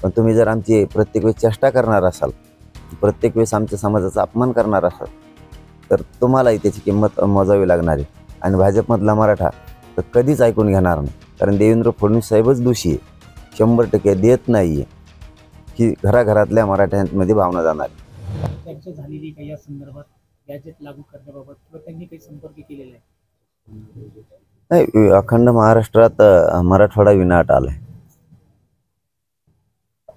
पण तुम्ही जर आमची प्रत्येक वेळेस चेष्टा करणार असाल, प्रत्येक वेळेस आमच्या समाजाचा अपमान करणार असाल, तर तुम्हालाही त्याची किंमत मोजावी लागणार आहे. आणि भाजपमधला मराठा तर कधीच ऐकून घेणार नाही, कारण देवेंद्र फडणवीस साहेबच दोषी आहे. 100% देत नाही आहे की घराघरातल्या मराठ्यांमध्ये भावना जाणार आहे. चर्चा झालेली काही या संदर्भात गॅजेट लागू करण्याबाबत किंवा त्यांनी काही संपर्क केलेला आहे? नाही, अखंड महाराष्ट्रात मराठवाडा विनाट आलाय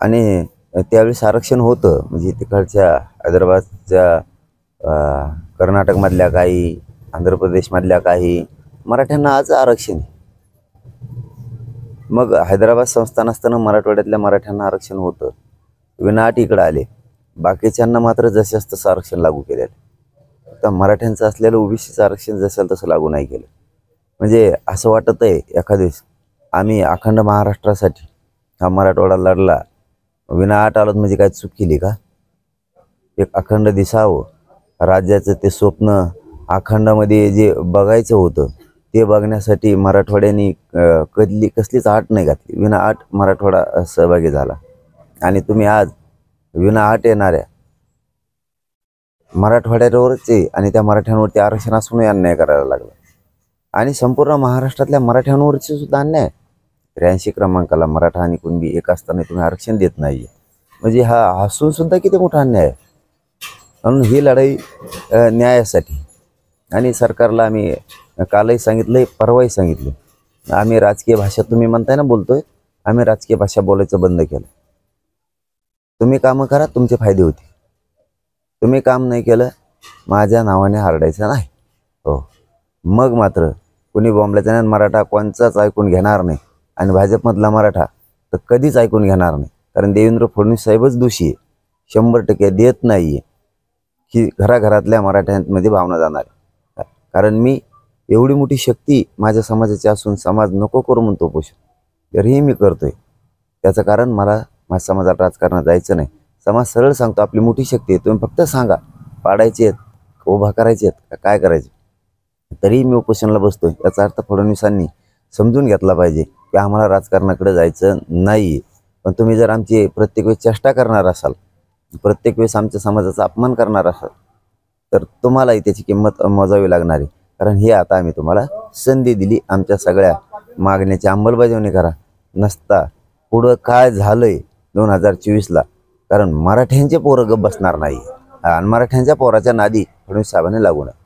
आणि त्यावेळेस आरक्षण होतं. म्हणजे तिकडच्या हैदराबादच्या, कर्नाटकमधल्या काही, आंध्र प्रदेशमधल्या काही मराठ्यांना आज आरक्षण आहे. मग हैदराबाद संस्थान असताना मराठवाड्यातल्या मराठ्यांना आरक्षण होतं, विनाट इकडं आले. बाकीच्यांना मात्र जसं तसं आरक्षण लागू केलेलं. आता मराठ्यांचं असलेलं ओबीसीचं आरक्षण जसं तसं लागू नाही केलं. म्हणजे असं वाटत आहे एखाद्यावेळेस आम्ही अखंड महाराष्ट्रासाठी हा मराठवाडा लढला, विनाट आलोत म्हणजे काय चूक केली का? एक अखंड दिसावं, राज्याचं ते स्वप्न अखंडामध्ये जे बघायचं होतं ते बघण्यासाठी मराठवाड्याने कसलीच आट नाही घातली. विनाआट मराठवाडा सहभागी झाला. आणि तुम्ही आज विनाआट येणाऱ्या मराठवाड्यावरच आहे आणि त्या मराठ्यांवरती आरक्षण असूनही अन्याय करायला लागला. आणि संपूर्ण महाराष्ट्रातल्या मराठ्यांवरची सुद्धा अन्याय. 83 क्रमांकाला मराठा आणि कुणबी एक असताना तुम्ही आरक्षण देत नाही, म्हणजे हा हसून सुद्धा किती मोठा अन्याय आहे. म्हणून ही लढाई न्यायासाठी. आणि सरकारला आम्ही कालही सांगितलं, परवाही सांगितलं, आम्ही राजकीय भाषा, तुम्ही म्हणताय ना बोलतोय, आम्ही राजकीय भाषा बोलायचं बंद केलं. तुम्ही कामं करा, तुमचे फायदे होते. तुम्ही काम नाही केलं, माझ्या नावाने हारडायचं नाही. हो, मग मात्र कुणी बॉम्बलाचं नाही. मराठा कोणचाच ऐकून घेणार नाही. आणि भाजपमधला मराठा तर कधीच ऐकून घेणार नाही, कारण देवेंद्र फडणवीस साहेबच दोषी आहे. 100% देत नाही आहे की घराघरातल्या मराठ्यांमध्ये भावना जाणार आहे. कारण मी एवढी मोठी शक्ती माझ्या समाजाची असून समाज नको करू म्हणतो पोषण, तरीही मी करतोय. त्याचं कारण मला माझ्या समाजात राजकारणात जायचं नाही. समाज सरळ सांगतो आपली मोठी शक्ती आहे, तुम्ही फक्त सांगा पाडायचे आहेत, उभा करायचे आहेत का काय करायचे. तरीही मी उपोषणाला बसतोय. याचा अर्थ फडणवीसांनी समजून घेतला पाहिजे की आम्हाला राजकारणाकडे जायचं नाही. पण तुम्ही जर आमची प्रत्येक वेळेस चेष्टा करणार असाल, प्रत्येक वेळेस आमच्या समाजाचा अपमान करणार असाल, तर तुम्हालाही त्याची किंमत मोजावी लागणार आहे. कारण हे आता आम्ही तुम्हाला संधी दिली, आमच्या सगळ्या मागण्याची अंमलबजावणी करा. नसता पुढं काय झालंय 2024ला, कारण मराठ्यांचे पोरं गप बसणार नाही आणि मराठ्यांच्या पोराच्या नादी फडणवीस साहेबांनी लागू नये.